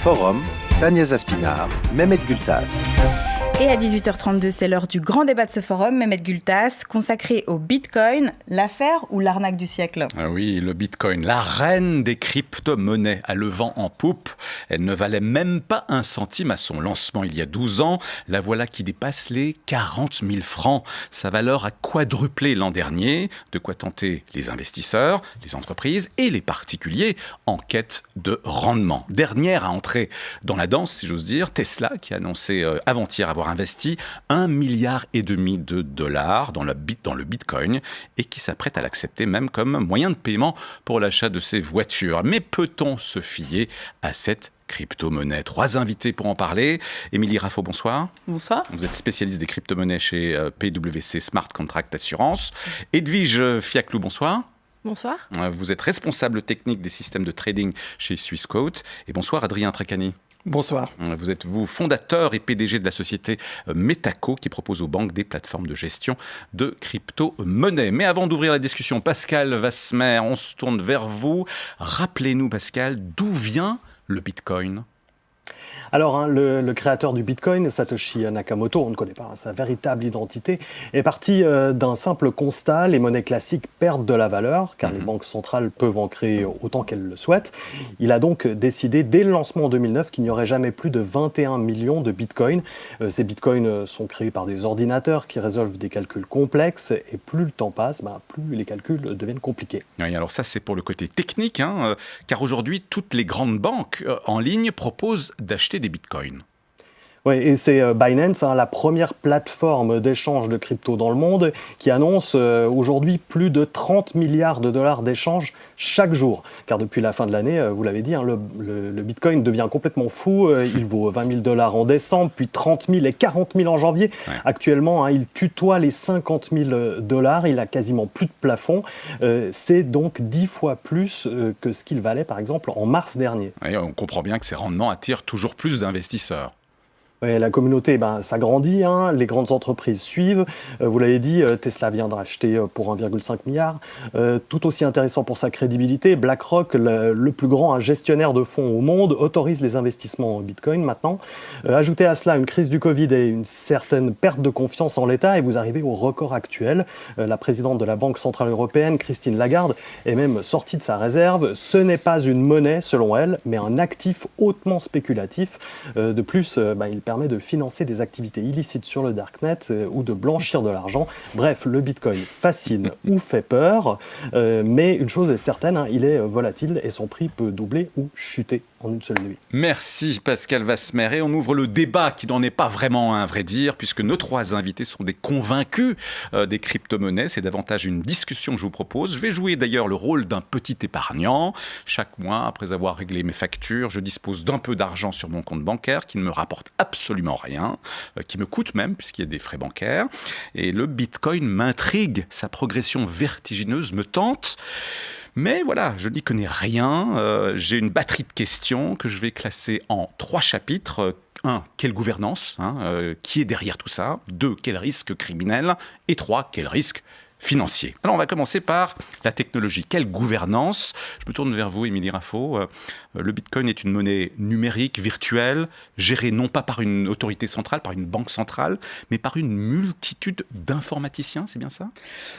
Forum, Tania Zaspinard, Mehmet Gültas. Et à 18h32, c'est l'heure du grand débat de ce forum, Mehmet Gültas, consacré au Bitcoin, l'affaire ou l'arnaque du siècle. Ah oui, le Bitcoin, la reine des crypto-monnaies, a le vent en poupe. Elle ne valait même pas un centime à son lancement il y a 12 ans. La voilà qui dépasse les 40 000 francs. Sa valeur a quadruplé l'an dernier, de quoi tenter les investisseurs, les entreprises et les particuliers en quête de rendement. Dernière à entrer dans la danse, si j'ose dire, Tesla, qui a annoncé avant-hier avoir investi 1,5 milliard de dollars dans le Bitcoin et qui s'apprête à l'accepter même comme moyen de paiement pour l'achat de ses voitures. Mais peut-on se fier à cette crypto-monnaie? 3 invités pour en parler. Émilie Raffo, bonsoir. Bonsoir. Vous êtes spécialiste des crypto-monnaies chez PwC Smart Contract Assurance. Edwige Fiaclou, bonsoir. Bonsoir. Vous êtes responsable technique des systèmes de trading chez Swissquote. Et bonsoir Adrien Treccani. Bonsoir. Vous êtes fondateur et PDG de la société Metaco qui propose aux banques des plateformes de gestion de crypto-monnaies. Mais avant d'ouvrir la discussion, Pascal Vasmer, on se tourne vers vous. Rappelez-nous Pascal, d'où vient le Bitcoin ? Alors, le créateur du Bitcoin, Satoshi Nakamoto, on ne connaît pas sa véritable identité, est parti d'un simple constat: les monnaies classiques perdent de la valeur, car les banques centrales peuvent en créer autant qu'elles le souhaitent. Il a donc décidé, dès le lancement en 2009, qu'il n'y aurait jamais plus de 21 millions de Bitcoins. Ces Bitcoins sont créés par des ordinateurs qui résolvent des calculs complexes, et plus le temps passe, plus les calculs deviennent compliqués. Oui, alors ça, c'est pour le côté technique, car aujourd'hui, toutes les grandes banques en ligne proposent d'acheter des bitcoins. Oui, et c'est Binance, la première plateforme d'échange de crypto dans le monde, qui annonce aujourd'hui plus de 30 milliards de dollars d'échanges chaque jour. Car depuis la fin de l'année, vous l'avez dit, le Bitcoin devient complètement fou. Il vaut 20 000 dollars en décembre, puis 30 000 et 40 000 en janvier. Ouais. Actuellement, il tutoie les 50 000 dollars. Il a quasiment plus de plafond. C'est donc 10 fois plus que ce qu'il valait, par exemple, en mars dernier. Et on comprend bien que ces rendements attirent toujours plus d'investisseurs. Ouais, la communauté s'agrandit, les grandes entreprises suivent. Vous l'avez dit, Tesla vient de racheter pour 1,5 milliard. Tout aussi intéressant pour sa crédibilité, BlackRock, le plus grand gestionnaire de fonds au monde, autorise les investissements en Bitcoin maintenant. Ajoutez à cela une crise du Covid et une certaine perte de confiance en l'État et vous arrivez au record actuel. La présidente de la Banque Centrale Européenne, Christine Lagarde, est même sortie de sa réserve. Ce n'est pas une monnaie, selon elle, mais un actif hautement spéculatif. De plus, il permet de financer des activités illicites sur le darknet ou de blanchir de l'argent. Bref, le Bitcoin fascine ou fait peur, mais une chose est certaine, il est volatile et son prix peut doubler ou chuter en une seule nuit. Merci Pascal Vasmer. Et on ouvre le débat qui n'en est pas vraiment un, à vrai dire, puisque nos 3 invités sont des convaincus des crypto-monnaies. C'est davantage une discussion que je vous propose. Je vais jouer d'ailleurs le rôle d'un petit épargnant. Chaque mois, après avoir réglé mes factures, je dispose d'un peu d'argent sur mon compte bancaire qui ne me rapporte absolument rien, qui me coûte même puisqu'il y a des frais bancaires. Et le Bitcoin m'intrigue. Sa progression vertigineuse me tente. Mais voilà, je n'y connais rien. J'ai une batterie de questions que je vais classer en 3 chapitres. 1, quelle gouvernance, qui est derrière tout ça? 2, quel risque criminel? Et 3, quel risque financier? Alors on va commencer par la technologie. Quelle gouvernance? Je me tourne vers vous, Émilie Raffo. Le Bitcoin est une monnaie numérique, virtuelle, gérée non pas par une autorité centrale, par une banque centrale, mais par une multitude d'informaticiens, c'est bien ça?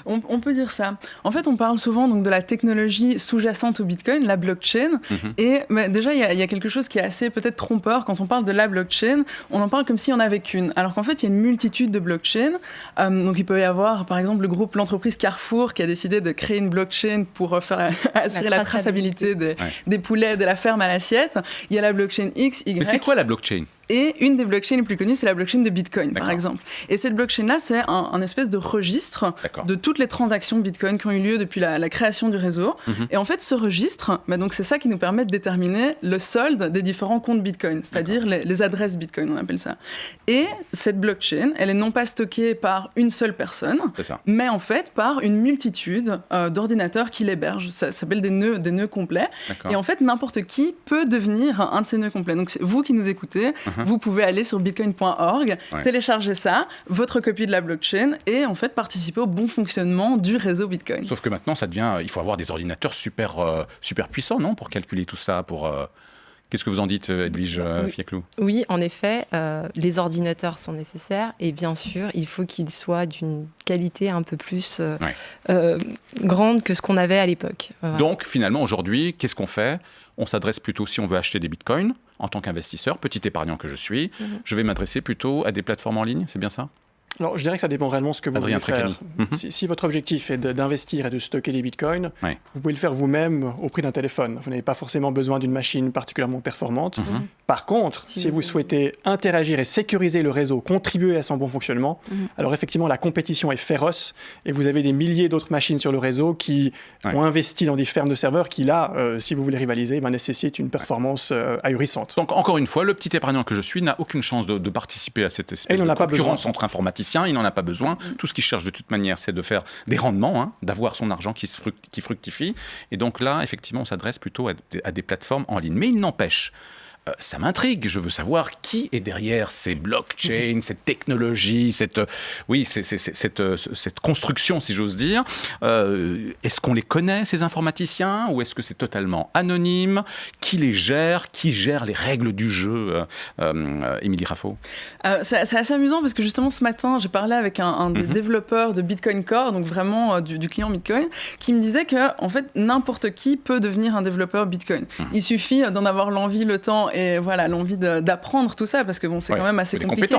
On peut dire ça. En fait, on parle souvent donc, de la technologie sous-jacente au Bitcoin, la blockchain. Et déjà, il y a quelque chose qui est assez peut-être trompeur. Quand on parle de la blockchain, on en parle comme s'il n'y en avait qu'une. Alors qu'en fait, il y a une multitude de blockchains. Donc il peut y avoir, par exemple, l'entreprise Carrefour qui a décidé de créer une blockchain pour assurer la traçabilité des poulets de la ferme à l'assiette. Il y a la blockchain X, Y. Mais c'est quoi la blockchain? Et une des blockchains les plus connues, c'est la blockchain de Bitcoin, par exemple. Et cette blockchain-là, c'est un espèce de registre de toutes les transactions Bitcoin qui ont eu lieu depuis la création du réseau. Et en fait, ce registre, donc c'est ça qui nous permet de déterminer le solde des différents comptes Bitcoin, c'est-à-dire les adresses Bitcoin, on appelle ça. Et cette blockchain, elle est non pas stockée par une seule personne, mais en fait par une multitude d'ordinateurs qui l'hébergent. Ça s'appelle des nœuds complets. Et en fait, n'importe qui peut devenir un de ces nœuds complets. Donc, vous qui nous écoutez, vous pouvez aller sur bitcoin.org, télécharger ça, votre copie de la blockchain et en fait participer au bon fonctionnement du réseau Bitcoin. Sauf que maintenant, il faut avoir des ordinateurs super puissants, non, pour calculer tout ça, pour Qu'est-ce que vous en dites, Edwige Fiaclou ? Oui, en effet, les ordinateurs sont nécessaires et bien sûr, il faut qu'ils soient d'une qualité un peu plus grande que ce qu'on avait à l'époque. Voilà. Donc, finalement, aujourd'hui, qu'est-ce qu'on fait ? On s'adresse plutôt, si on veut acheter des bitcoins, en tant qu'investisseur, petit épargnant que je suis, je vais m'adresser plutôt à des plateformes en ligne, c'est bien ça ? Alors, je dirais que ça dépend réellement de ce que vous Adrien voulez faire. Si votre objectif est d'investir et de stocker des bitcoins, vous pouvez le faire vous-même au prix d'un téléphone. Vous n'avez pas forcément besoin d'une machine particulièrement performante. Par contre, si vous souhaitez interagir et sécuriser le réseau, contribuer à son bon fonctionnement, alors effectivement, la compétition est féroce et vous avez des milliers d'autres machines sur le réseau qui ont investi dans des fermes de serveurs qui, là, si vous voulez rivaliser, nécessitent une performance ahurissante. Donc, encore une fois, le petit épargnant que je suis n'a aucune chance de participer à cette espèce de concurrence entre informaticiens. Il n'en a pas besoin. Tout ce qu'il cherche de toute manière, c'est de faire des rendements, d'avoir son argent qui fructifie. Et donc là, effectivement, on s'adresse plutôt à des plateformes en ligne. Mais il n'empêche, ça m'intrigue. Je veux savoir qui est derrière ces blockchains, cette technologie, cette construction, si j'ose dire. Est-ce qu'on les connaît, ces informaticiens, ou est-ce que c'est totalement anonyme ? Qui les gère ? Qui gère les règles du jeu ? Émilie Raffo. C'est assez amusant parce que justement ce matin, j'ai parlé avec un des développeurs de Bitcoin Core, donc vraiment du client Bitcoin, qui me disait que en fait n'importe qui peut devenir un développeur Bitcoin. Il suffit d'en avoir l'envie, le temps et voilà l'envie d'apprendre tout ça parce que bon c'est quand même assez compliqué.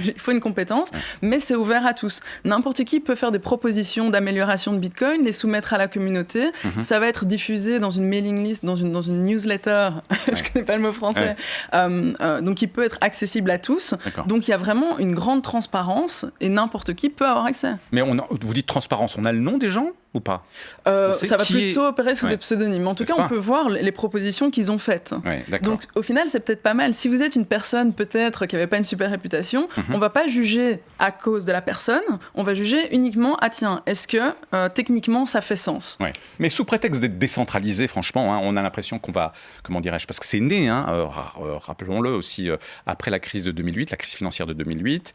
Il faut une compétence, mais c'est ouvert à tous. N'importe qui peut faire des propositions d'amélioration de Bitcoin, les soumettre à la communauté. Ça va être diffusé dans une mailing list, dans une newsletter. Je connais pas le mot français. Donc il peut être accessible à tous. Donc il y a vraiment une grande transparence et n'importe qui peut avoir accès. Mais vous dites transparence, on a le nom des gens ou pas ? Ça va plutôt opérer sous des pseudonymes. En tout cas, on peut voir les propositions qu'ils ont faites. Donc au final, c'est peut-être pas mal. Si vous êtes une personne peut-être qui n'avait pas une super réputation, on va pas juger à cause de la personne, on va juger uniquement, est-ce que techniquement ça fait sens ? Mais sous prétexte d'être décentralisé, franchement, on a l'impression qu'on va, comment dirais-je, parce que c'est né, rappelons-le aussi, après la crise de 2008, la crise financière de 2008,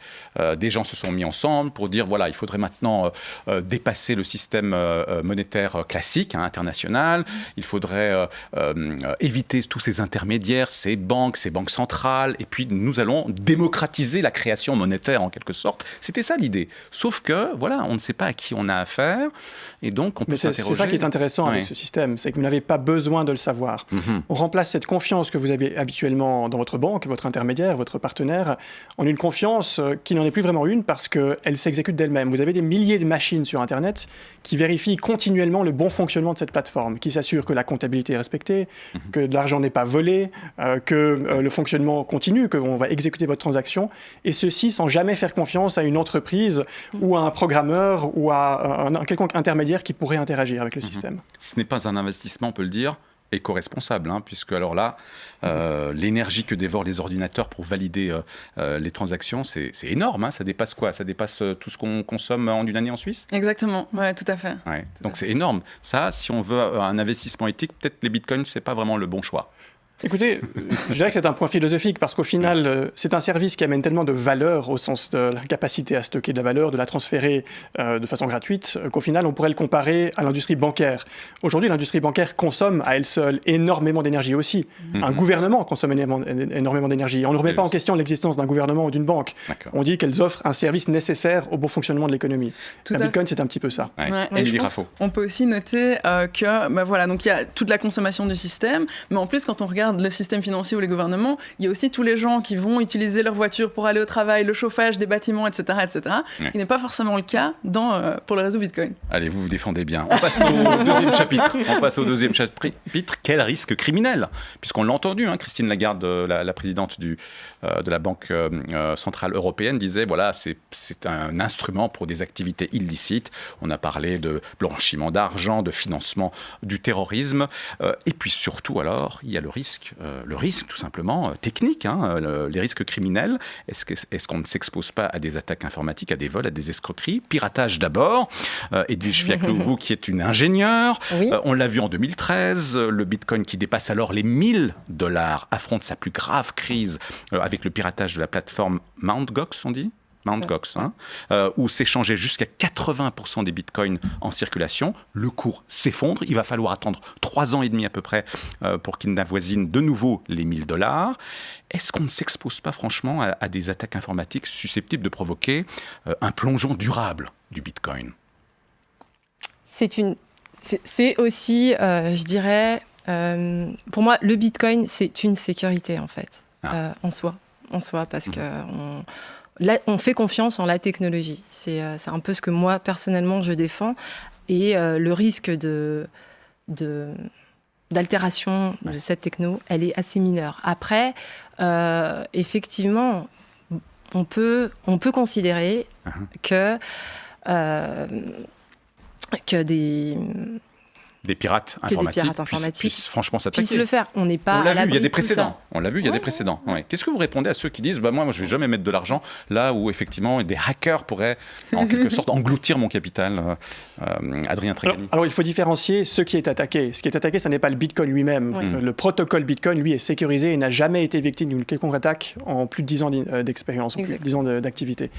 des gens se sont mis ensemble pour dire, voilà, il faudrait maintenant dépasser le système monétaire classique, international, il faudrait éviter tous ces intermédiaires, ces banques centrales, et puis nous allons démocratiser la création monétaire en quelque sorte. C'était ça l'idée. Sauf que, voilà, on ne sait pas à qui on a affaire, et donc on peut s'interroger. C'est ça qui est intéressant avec ce système, c'est que vous n'avez pas besoin de le savoir. On remplace cette confiance que vous avez habituellement dans votre banque, votre intermédiaire, votre partenaire, en une confiance qui n'en est plus vraiment une parce qu'elle s'exécute d'elle-même. Vous avez des milliers de machines sur Internet qui vérifient continuellement le bon fonctionnement de cette plateforme, qui s'assurent que la comptabilité est respectée, que de l'argent n'est pas volé, que le fonctionnement continue, qu'on va exécuter votre transaction, et ceci sans jamais faire confiance à une entreprise ou à un programmeur ou à un quelconque intermédiaire qui pourrait interagir avec le système. Ce n'est pas un investissement, on peut le dire, éco-responsable, puisque alors là, l'énergie que dévorent les ordinateurs pour valider les transactions, c'est énorme. Ça dépasse quoi ? Ça dépasse tout ce qu'on consomme en une année en Suisse ? Exactement, tout à fait. Donc c'est énorme. Ça, si on veut un investissement éthique, peut-être les bitcoins, c'est pas vraiment le bon choix. Écoutez, je dirais que c'est un point philosophique parce qu'au final, c'est un service qui amène tellement de valeur au sens de la capacité à stocker de la valeur, de la transférer de façon gratuite, qu'au final, on pourrait le comparer à l'industrie bancaire. Aujourd'hui, l'industrie bancaire consomme à elle seule énormément d'énergie aussi. Un gouvernement consomme énormément d'énergie. On ne remet pas en question l'existence d'un gouvernement ou d'une banque. On dit qu'elles offrent un service nécessaire au bon fonctionnement de l'économie. La Bitcoin, c'est un petit peu ça. Et je pense on peut aussi noter que, donc il y a toute la consommation du système, mais en plus, quand on regarde le système financier ou les gouvernements, il y a aussi tous les gens qui vont utiliser leur voiture pour aller au travail, le chauffage des bâtiments, etc. Ce qui n'est pas forcément le cas pour le réseau Bitcoin. Allez, vous défendez bien. On passe au deuxième chapitre. Quel risque criminel ? Puisqu'on l'a entendu, Christine Lagarde, la présidente de la Banque Centrale Européenne, disait, voilà, c'est un instrument pour des activités illicites. On a parlé de blanchiment d'argent, de financement du terrorisme. Et puis surtout, alors, il y a le risque tout simplement technique, les risques criminels. Est-ce qu'on ne s'expose pas à des attaques informatiques, à des vols, à des escroqueries ? Piratage d'abord. Edwige Fiaclou, vous qui êtes une ingénieure, on l'a vu en 2013, le Bitcoin qui dépasse alors les $1000 affronte sa plus grave crise avec le piratage de la plateforme Mt. Gox, on dit ? Mt. Gox, où s'échangeaient jusqu'à 80% des bitcoins en circulation. Le cours s'effondre. Il va falloir attendre 3 ans et demi à peu près pour qu'il n'avoisine de nouveau les $1000. Est-ce qu'on ne s'expose pas franchement à des attaques informatiques susceptibles de provoquer un plongeon durable du bitcoin? C'est aussi, je dirais, pour moi, le bitcoin, c'est une sécurité en fait, en soi, parce que on fait confiance en la technologie. C'est un peu ce que moi, personnellement, je défends. Et le risque d'altération de cette techno, elle est assez mineure. Après, effectivement, on peut considérer que des pirates informatiques puissent franchement s'attaquer. Puissent le faire. On n'est pas à l'abri de tout ça. Il y a des précédents. On l'a vu, il y a des précédents. Ouais. Qu'est-ce que vous répondez à ceux qui disent moi, je ne vais jamais mettre de l'argent là où effectivement des hackers pourraient en quelque sorte engloutir mon capital? Adrien Tregani. Alors, il faut différencier ce qui est attaqué. Ce qui est attaqué, ce n'est pas le Bitcoin lui-même. Oui. Le protocole Bitcoin, lui, est sécurisé et n'a jamais été victime d'une quelconque attaque en plus de 10 ans d'expérience, en plus de 10 ans d'activité.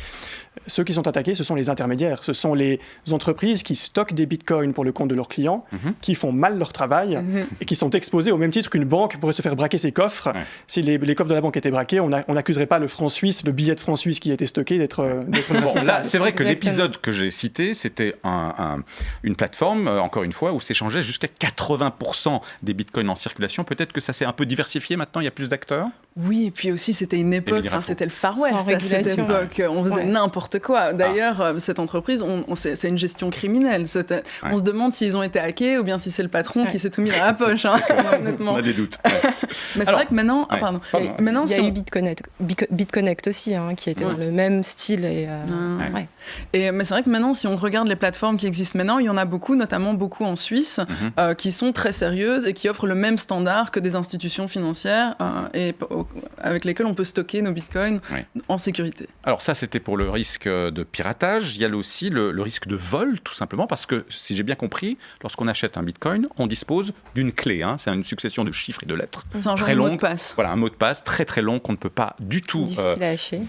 Ceux qui sont attaqués, ce sont les intermédiaires. Ce sont les entreprises qui stockent des Bitcoins pour le compte de leurs clients, qui font mal leur travail et qui sont exposés au même titre qu'une banque pourrait se faire braquer ses coffres. Ouais. Si les coffres de la banque étaient braqués, on n'accuserait pas le franc suisse, le billet de franc suisse qui était stocké d'être responsable. Là, c'est vrai que l'épisode que j'ai cité, c'était une plateforme, encore une fois, où s'échangeait jusqu'à 80% des bitcoins en circulation. Peut-être que ça s'est un peu diversifié maintenant, il y a plus d'acteurs? Oui, et puis aussi, c'était une époque, c'était le Far West à cette époque. On faisait n'importe quoi. D'ailleurs, cette entreprise, c'est une gestion criminelle. On se demande s'ils ont été hackés ou bien si c'est le patron qui s'est tout mis dans la poche. Honnêtement. On a des doutes. Mais c'est vrai que maintenant... Maintenant, il y a eu BitConnect aussi, qui était dans le même style. Mais c'est vrai que maintenant, si on regarde les plateformes qui existent maintenant, il y en a beaucoup, notamment beaucoup en Suisse, qui sont très sérieuses et qui offrent le même standard que des institutions financières et avec lesquelles on peut stocker nos bitcoins en sécurité. Alors ça, c'était pour le risque de piratage. Il y a aussi le risque de vol, tout simplement, parce que, si j'ai bien compris, lorsqu'on achète un bitcoin, on dispose d'une clé. C'est une succession de chiffres et de lettres. C'est un genre de mot de passe. Voilà, un mot de passe très très long qu'on ne peut pas du tout... difficile à hacher.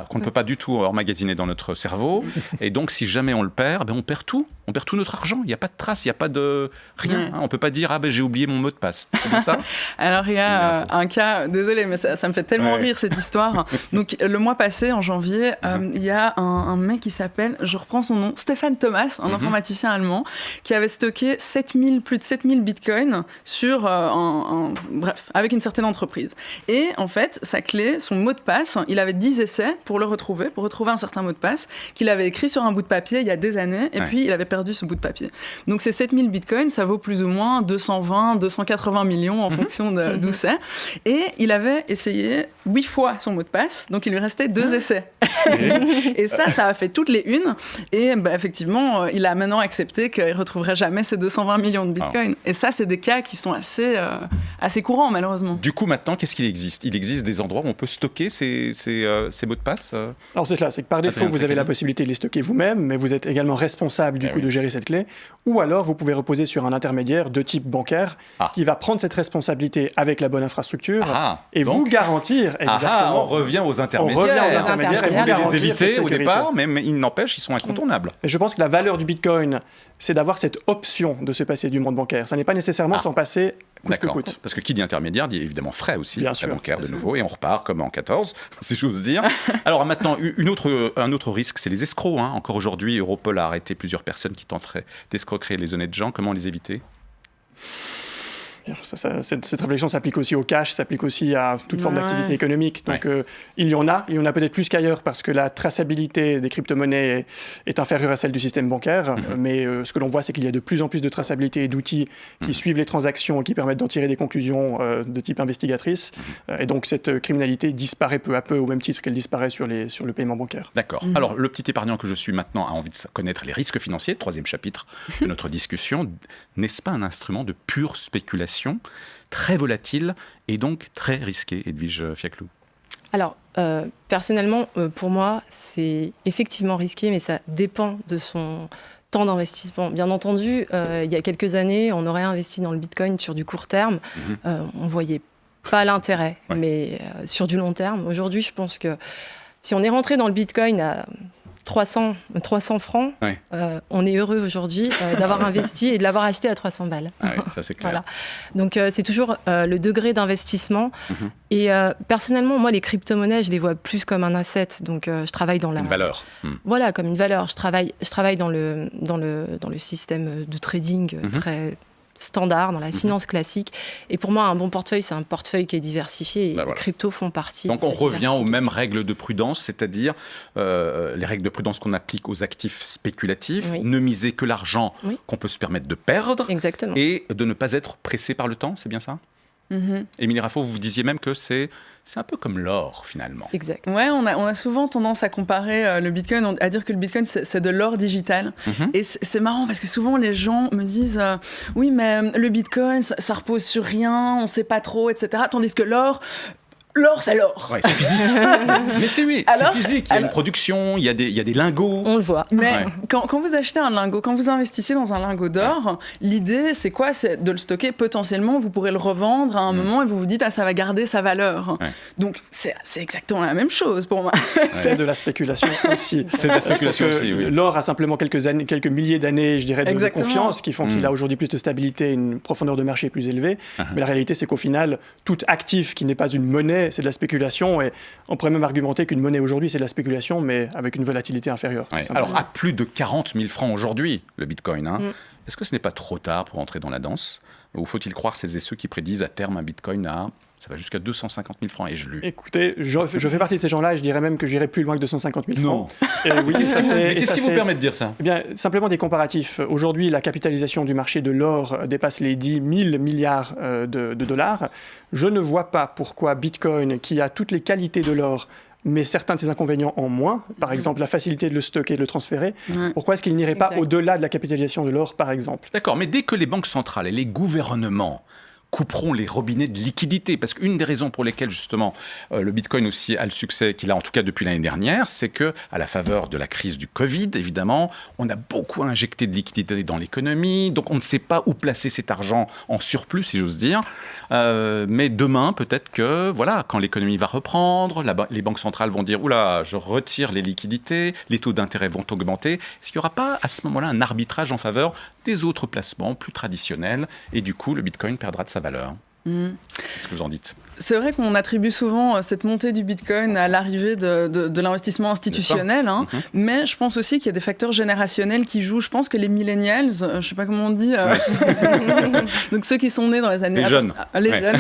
Qu'on ne peut pas du tout emmagasiner dans notre cerveau. Et donc, si jamais on le perd, on perd tout. On perd tout notre argent. Il n'y a pas de trace, il n'y a pas de rien. On ne peut pas dire j'ai oublié mon mot de passe. C'est ça? Alors, il y a un cas, désolé, mais ça me fait tellement rire cette histoire. Donc, le mois passé, en janvier, il y a un mec qui s'appelle, je reprends son nom, Stéphane Thomas, un informaticien allemand, qui avait stocké plus de 7000 bitcoins sur bref, avec une certaine entreprise. Et en fait, sa clé, son mot de passe, il avait 10 essais pour retrouver un certain mot de passe qu'il avait écrit sur un bout de papier il y a des années, et puis il avait perdu ce bout de papier. Donc ces 7000 bitcoins, ça vaut plus ou moins 220, 280 millions en fonction d'où c'est. Et il avait essayé 8 fois son mot de passe, donc il lui restait 2 essais. Et ça a fait toutes les unes. Et effectivement, il a maintenant accepté qu'il ne retrouverait jamais ces 220 millions de bitcoins. Et ça, c'est des cas qui sont assez courants, malheureusement. Du coup, maintenant, qu'est-ce qu'il existe? Il existe des endroits où on peut stocker ces mots de passe? Alors c'est cela, c'est que par défaut, vous avez la possibilité de les stocker vous-même, mais vous êtes également responsable du coup de gérer cette clé. Ou alors, vous pouvez reposer sur un intermédiaire de type bancaire qui va prendre cette responsabilité avec la bonne infrastructure et vous garantir exactement... on revient aux intermédiaires. Parce que vous voulez les éviter au départ, mais il n'empêche, ils sont incontournables. Et je pense que la valeur du Bitcoin, c'est d'avoir cette option de se passer du monde bancaire. Ça n'est pas nécessairement de s'en passer coûte que coûte. Parce que qui dit intermédiaire dit évidemment frais aussi. Bien sûr. Bancaire de nouveau, et on repart comme en 14, si j'ose dire. Alors maintenant, un autre risque, c'est les escrocs. Encore aujourd'hui, Europol a arrêté plusieurs personnes qui tenteraient d'escroquer les honnêtes gens. Comment les éviter? Cette réflexion s'applique aussi au cash, s'applique aussi à toute forme d'activité économique. Donc il y en a peut-être plus qu'ailleurs parce que la traçabilité des crypto-monnaies est inférieure à celle du système bancaire. Mais ce que l'on voit, c'est qu'il y a de plus en plus de traçabilité et d'outils qui suivent les transactions et qui permettent d'en tirer des conclusions de type investigatrice. Et donc cette criminalité disparaît peu à peu au même titre qu'elle disparaît sur le paiement bancaire. D'accord. Alors le petit épargnant que je suis maintenant a envie de connaître les risques financiers. 3e chapitre de notre discussion. N'est-ce pas un instrument de pure spéculation très volatile et donc très risqué, Edwige Fiaclou? Alors, personnellement, pour moi, c'est effectivement risqué, mais ça dépend de son temps d'investissement. Bien entendu, il y a quelques années, on aurait investi dans le Bitcoin sur du court terme. On ne voyait pas l'intérêt, mais sur du long terme. Aujourd'hui, je pense que si on est rentré dans le Bitcoin à 300 francs, ouais. On est heureux aujourd'hui d'avoir investi et de l'avoir acheté à 300 balles. Ah oui, ça c'est clair. Voilà. Donc c'est toujours le degré d'investissement. Et personnellement, moi, les crypto-monnaies, je les vois plus comme un asset. Donc je travaille dans Une valeur. Voilà, comme une valeur. Je travaille dans le système de trading très standard, dans la finance classique. Et pour moi, un bon portefeuille, c'est un portefeuille qui est diversifié. Et les cryptos font partie Donc de on cette revient aux mêmes diversification. règles de prudence, c'est-à-dire les règles de prudence qu'on applique aux actifs spéculatifs, Oui. ne miser que l'argent qu'on peut se permettre de perdre, Exactement. et de ne pas être pressé par le temps, c'est bien ça? Émilie Raffo, vous disiez même que c'est un peu comme l'or, finalement. Exact. Ouais, on a souvent tendance à comparer le Bitcoin, à dire que le Bitcoin, c'est de l'or digital. Et c'est marrant parce que souvent, les gens me disent oui, mais le Bitcoin, ça repose sur rien, on sait pas trop, etc. Tandis que l'or, c'est l'or. Ouais, c'est physique. Mais c'est Alors, physique. Il y a une production, il y a des lingots. On le voit. Mais quand vous achetez un lingot, quand vous investissez dans un lingot d'or, l'idée, c'est quoi? C'est de le stocker. Potentiellement, vous pourrez le revendre à un moment et vous vous dites, ça va garder sa valeur. Ouais. Donc, c'est exactement la même chose pour moi. C'est de la spéculation aussi. C'est de la spéculation Parce que aussi, oui. l'or a simplement quelques milliers d'années, je dirais, de Exactement. confiance qui font qu'il a aujourd'hui plus de stabilité, une profondeur de marché plus élevée. Mais la réalité, c'est qu'au final, tout actif qui n'est pas une monnaie, c'est de la spéculation. Et on pourrait même argumenter qu'une monnaie aujourd'hui, c'est de la spéculation, mais avec une volatilité inférieure. Ouais. Alors, à plus de 40 000 francs aujourd'hui, le Bitcoin, est-ce que ce n'est pas trop tard pour entrer dans la danse? Ou faut-il croire celles et ceux qui prédisent à terme un Bitcoin ça va jusqu'à 250 000 francs, ai-je lu? Écoutez, je fais partie de ces gens-là, et je dirais même que j'irai plus loin que 250 000 francs. Non. Et oui, Qu'est-ce qui vous permet de dire ça? Eh bien, simplement des comparatifs. Aujourd'hui, la capitalisation du marché de l'or dépasse les 10 000 milliards de dollars. Je ne vois pas pourquoi Bitcoin, qui a toutes les qualités de l'or, mais certains de ses inconvénients en moins, par exemple la facilité de le stocker et de le transférer, pourquoi est-ce qu'il n'irait pas au-delà de la capitalisation de l'or, par exemple? D'accord, mais dès que les banques centrales et les gouvernements couperont les robinets de liquidité, parce qu'une des raisons pour lesquelles justement le Bitcoin aussi a le succès qu'il a en tout cas depuis l'année dernière, c'est que à la faveur de la crise du Covid, évidemment, on a beaucoup injecté de liquidité dans l'économie, donc on ne sait pas où placer cet argent en surplus, si j'ose dire. Mais demain, peut-être que voilà, quand l'économie va reprendre, les banques centrales vont dire oula, je retire les liquidités, les taux d'intérêt vont augmenter. Est-ce qu'il n'y aura pas à ce moment-là un arbitrage en faveur des autres placements plus traditionnels et du coup le Bitcoin perdra de sa valeur? Qu'est-ce que vous en dites? C'est vrai qu'on attribue souvent cette montée du Bitcoin à l'arrivée de l'investissement institutionnel, mais je pense aussi qu'il y a des facteurs générationnels qui jouent. Je pense que les millennials, je ne sais pas comment on dit, donc ceux qui sont nés dans les années... Les jeunes. Les jeunes.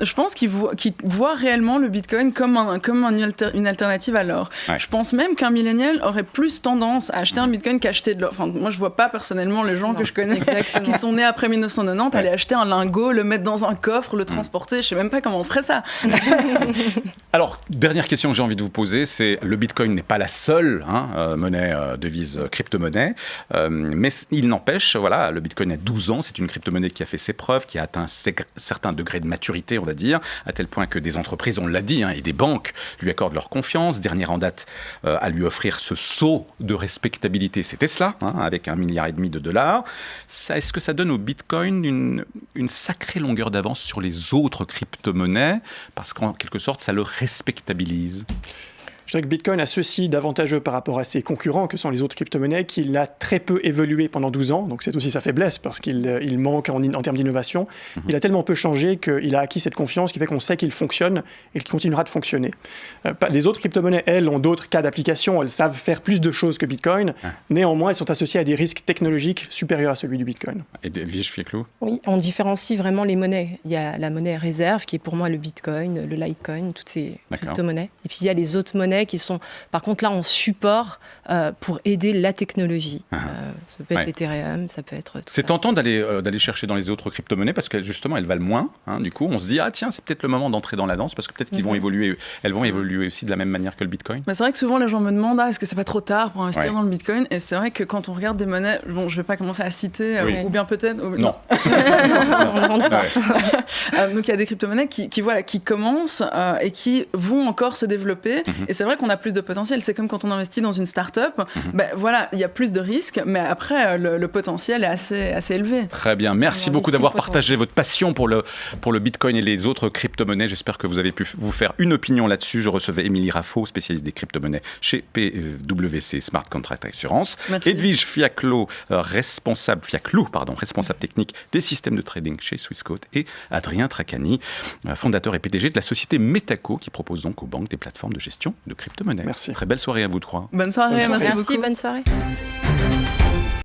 Je pense qu'ils voient réellement le Bitcoin comme une alternative à l'or. Ouais. Je pense même qu'un millennial aurait plus tendance à acheter un Bitcoin qu'à acheter de l'or. Enfin, moi, je ne vois pas personnellement les gens que je connais qui sont nés après 1990 aller acheter un lingot, le mettre dans un coffre, le transporter. Je ne sais même pas comment on ferait ça. Alors, dernière question que j'ai envie de vous poser, c'est le Bitcoin n'est pas la seule monnaie, devise, crypto-monnaie, mais il n'empêche, voilà, le Bitcoin a 12 ans, c'est une crypto-monnaie qui a fait ses preuves, qui a atteint un certain degré de maturité, on va dire, à tel point que des entreprises, on l'a dit, et des banques lui accordent leur confiance. Dernière en date à lui offrir ce saut de respectabilité, c'est Tesla, avec 1,5 milliard de dollars. Est-ce que ça donne au Bitcoin une sacrée longueur d'avance sur les autres crypto-monnaies, parce qu'en quelque sorte, ça le respectabilise? Je dirais que Bitcoin a ceci d'avantageux par rapport à ses concurrents, que sont les autres crypto-monnaies, qu'il a très peu évolué pendant 12 ans. Donc c'est aussi sa faiblesse, parce qu'il manque en termes d'innovation. Il a tellement peu changé qu'il a acquis cette confiance qui fait qu'on sait qu'il fonctionne et qu'il continuera de fonctionner. Les autres crypto-monnaies, elles, ont d'autres cas d'application. Elles savent faire plus de choses que Bitcoin. Néanmoins, elles sont associées à des risques technologiques supérieurs à celui du Bitcoin. Et Vige Fieclou? Oui, on différencie vraiment les monnaies. Il y a la monnaie réserve, qui est pour moi le Bitcoin, le Litecoin, toutes ces crypto-monnaies. Et puis il y a les autres monnaies qui sont, par contre, là en support pour aider la technologie. Ça peut être l'Ethereum, ça peut être... C'est tentant d'aller chercher dans les autres crypto-monnaies parce qu'elles, justement, elles valent moins. Du coup, on se dit, ah tiens, c'est peut-être le moment d'entrer dans la danse parce que peut-être qu'ils vont évoluer. Elles vont évoluer aussi de la même manière que le Bitcoin. Mais c'est vrai que souvent, les gens me demandent, est-ce que c'est pas trop tard pour investir dans le Bitcoin? Et c'est vrai que quand on regarde des monnaies, bon, je vais pas commencer à citer, ou bien peut-être... Non. Donc il y a des crypto-monnaies qui commencent et qui vont encore se développer. Et c'est vrai vrai qu'on a plus de potentiel. C'est comme quand on investit dans une start-up. Voilà, il y a plus de risques, mais après, le potentiel est assez élevé. Très bien. Merci beaucoup d'avoir partagé votre passion pour le Bitcoin et les autres crypto-monnaies. J'espère que vous avez pu vous faire une opinion là-dessus. Je recevais Émilie Raffo, spécialiste des crypto-monnaies chez PwC Smart Contract Assurance. Merci. Edwige Fiaclou, responsable technique des systèmes de trading chez Swissquote. Et Adrien Tracani, fondateur et PDG de la société Metaco, qui propose donc aux banques des plateformes de gestion de crypto-monnaies. Merci. Très belle soirée à vous trois. Bonne soirée, merci beaucoup. Bonne soirée.